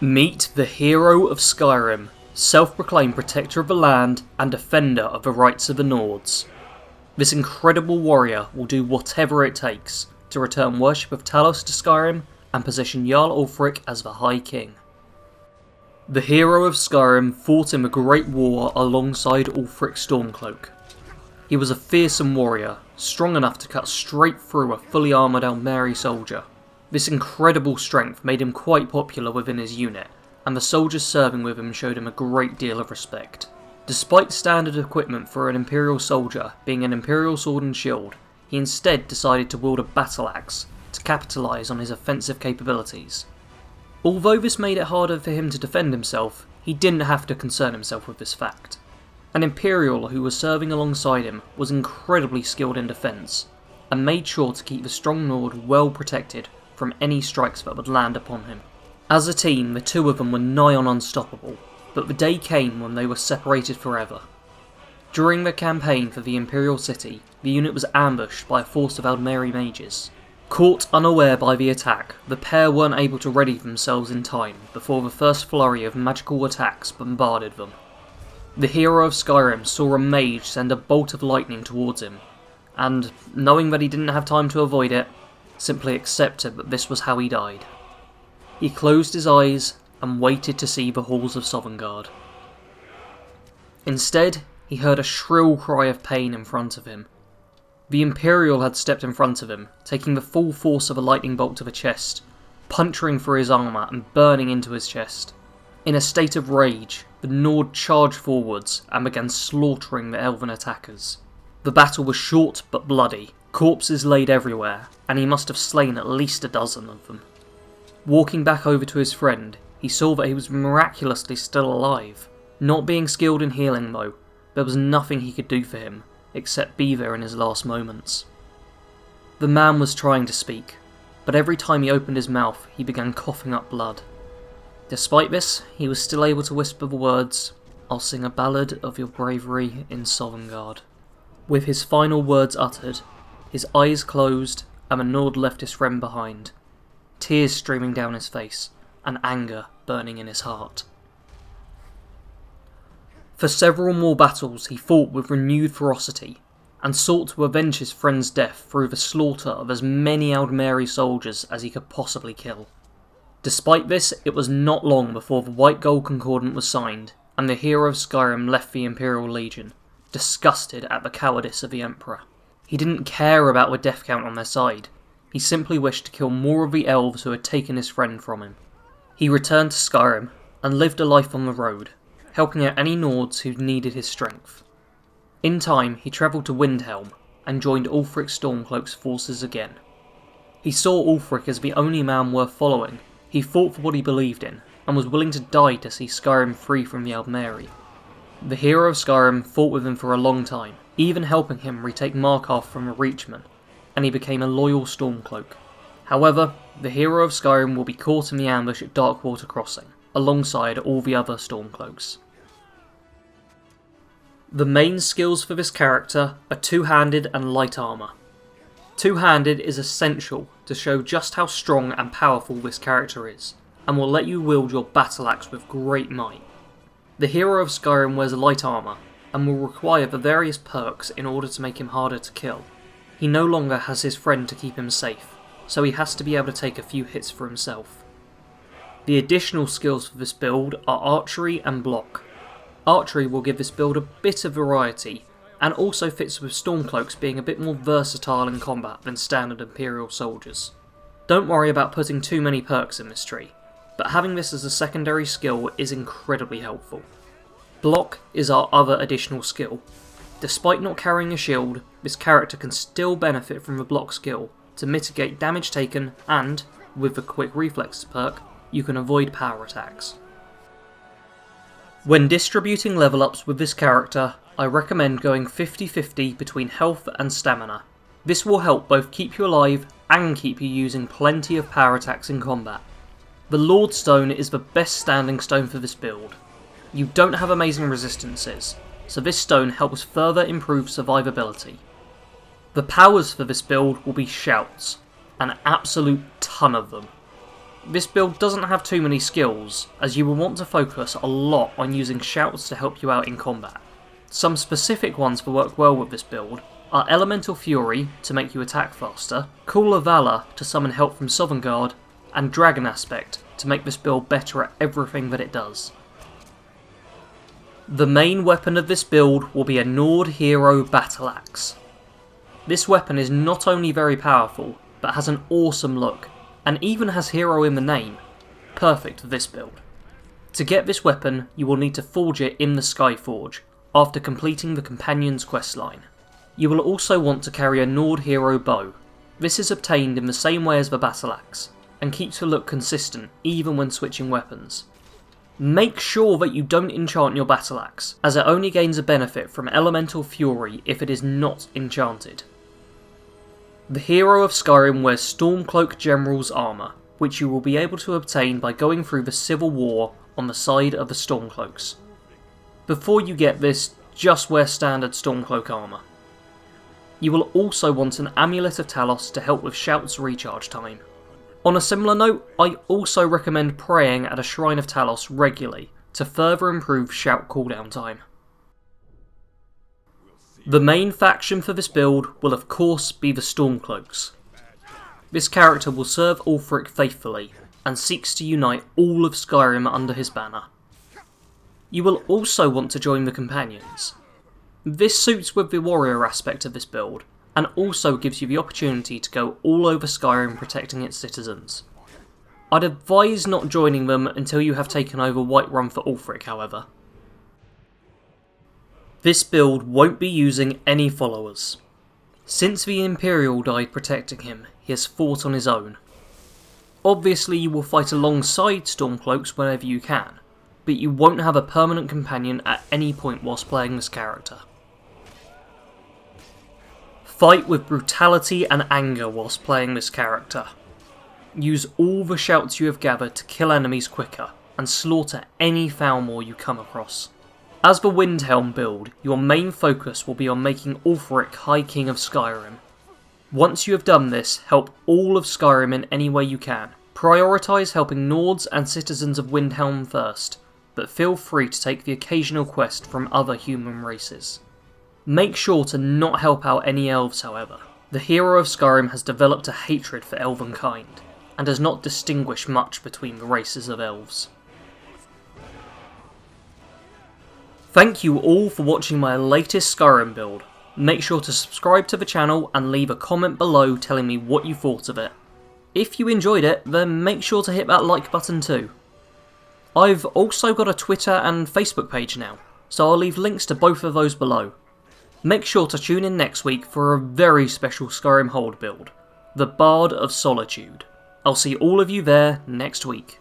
Meet the hero of Skyrim, self-proclaimed protector of the land and defender of the rights of the Nords. This incredible warrior will do whatever it takes to return worship of Talos to Skyrim and position Jarl Ulfric as the High King. The hero of Skyrim fought in the Great War alongside Ulfric Stormcloak. He was a fearsome warrior, strong enough to cut straight through a fully armoured Aldmeri soldier. This incredible strength made him quite popular within his unit, and the soldiers serving with him showed him a great deal of respect. Despite standard equipment for an Imperial soldier being an Imperial sword and shield, he instead decided to wield a battle axe to capitalise on his offensive capabilities. Although this made it harder for him to defend himself, he didn't have to concern himself with this fact. An Imperial who was serving alongside him was incredibly skilled in defence, and made sure to keep the strong Nord well protected from any strikes that would land upon him. As a team, the two of them were nigh on unstoppable, but the day came when they were separated forever. During the campaign for the Imperial City, the unit was ambushed by a force of Aldmeri mages. Caught unaware by the attack, the pair weren't able to ready themselves in time before the first flurry of magical attacks bombarded them. The hero of Skyrim saw a mage send a bolt of lightning towards him, and, knowing that he didn't have time to avoid it, simply accepted that this was how he died. He closed his eyes and waited to see the halls of Sovngarde. Instead, he heard a shrill cry of pain in front of him. The Imperial had stepped in front of him, taking the full force of a lightning bolt to the chest, puncturing through his armour and burning into his chest. In a state of rage, the Nord charged forwards and began slaughtering the elven attackers. The battle was short but bloody, corpses laid everywhere, and he must have slain at least a dozen of them. Walking back over to his friend, he saw that he was miraculously still alive. Not being skilled in healing though, there was nothing he could do for him, except be there in his last moments. The man was trying to speak, but every time he opened his mouth he began coughing up blood. Despite this, he was still able to whisper the words, "I'll sing a ballad of your bravery in Sovngarde." With his final words uttered, his eyes closed and the Nord left his friend behind, tears streaming down his face and anger burning in his heart. For several more battles he fought with renewed ferocity, and sought to avenge his friend's death through the slaughter of as many Aldmeri soldiers as he could possibly kill. Despite this, it was not long before the White Gold Concordant was signed, and the hero of Skyrim left the Imperial Legion, disgusted at the cowardice of the Emperor. He didn't care about the death count on their side, he simply wished to kill more of the elves who had taken his friend from him. He returned to Skyrim, and lived a life on the road, helping out any Nords who needed his strength. In time, he travelled to Windhelm, and joined Ulfric Stormcloak's forces again. He saw Ulfric as the only man worth following. He fought for what he believed in, and was willing to die to see Skyrim free from the Aldmeri. The hero of Skyrim fought with him for a long time, even helping him retake Markarth from the Reachmen, and he became a loyal Stormcloak. However, the hero of Skyrim will be caught in the ambush at Darkwater Crossing, alongside all the other Stormcloaks. The main skills for this character are two-handed and light armour. Two-handed is essential to show just how strong and powerful this character is, and will let you wield your battle axe with great might. The hero of Skyrim wears light armour, and will require the various perks in order to make him harder to kill. He no longer has his friend to keep him safe, so he has to be able to take a few hits for himself. The additional skills for this build are archery and block. Archery will give this build a bit of variety, and also fits with Stormcloaks being a bit more versatile in combat than standard Imperial soldiers. Don't worry about putting too many perks in this tree, but having this as a secondary skill is incredibly helpful. Block is our other additional skill. Despite not carrying a shield, this character can still benefit from the block skill to mitigate damage taken and, with the quick reflexes perk, you can avoid power attacks. When distributing level ups with this character, I recommend going 50-50 between health and stamina. This will help both keep you alive and keep you using plenty of power attacks in combat. The Lord Stone is the best standing stone for this build. You don't have amazing resistances, so this stone helps further improve survivability. The powers for this build will be shouts, an absolute ton of them. This build doesn't have too many skills, as you will want to focus a lot on using shouts to help you out in combat. Some specific ones that work well with this build are Elemental Fury to make you attack faster, Call of Valor to summon help from Sovngarde, and Dragon Aspect to make this build better at everything that it does. The main weapon of this build will be a Nord Hero Battle Axe. This weapon is not only very powerful, but has an awesome look, and even has hero in the name, perfect for this build. To get this weapon, you will need to forge it in the Skyforge, after completing the Companion's questline. You will also want to carry a Nord Hero bow. This is obtained in the same way as the Battle Axe, and keeps the look consistent even when switching weapons. Make sure that you don't enchant your Battle Axe, as it only gains a benefit from Elemental Fury if it is not enchanted. The hero of Skyrim wears Stormcloak General's armour, which you will be able to obtain by going through the Civil War on the side of the Stormcloaks. Before you get this, just wear standard Stormcloak armour. You will also want an Amulet of Talos to help with Shout's recharge time. On a similar note, I also recommend praying at a Shrine of Talos regularly to further improve Shout cooldown time. The main faction for this build will of course be the Stormcloaks. This character will serve Ulfric faithfully, and seeks to unite all of Skyrim under his banner. You will also want to join the Companions. This suits with the warrior aspect of this build, and also gives you the opportunity to go all over Skyrim protecting its citizens. I'd advise not joining them until you have taken over Whiterun for Ulfric, however. This build won't be using any followers. Since the Imperial died protecting him, he has fought on his own. Obviously you will fight alongside Stormcloaks whenever you can, but you won't have a permanent companion at any point whilst playing this character. Fight with brutality and anger whilst playing this character. Use all the shouts you have gathered to kill enemies quicker, and slaughter any Thalmor you come across. As the Windhelm build, your main focus will be on making Ulfric High King of Skyrim. Once you have done this, help all of Skyrim in any way you can. Prioritise helping Nords and citizens of Windhelm first, but feel free to take the occasional quest from other human races. Make sure to not help out any elves, however. The hero of Skyrim has developed a hatred for elvenkind, and does not distinguish much between the races of elves. Thank you all for watching my latest Skyrim build. Make sure to subscribe to the channel and leave a comment below telling me what you thought of it. If you enjoyed it, then make sure to hit that like button too. I've also got a Twitter and Facebook page now, so I'll leave links to both of those below. Make sure to tune in next week for a very special Skyrim Hold build, the Bard of Solitude. I'll see all of you there next week.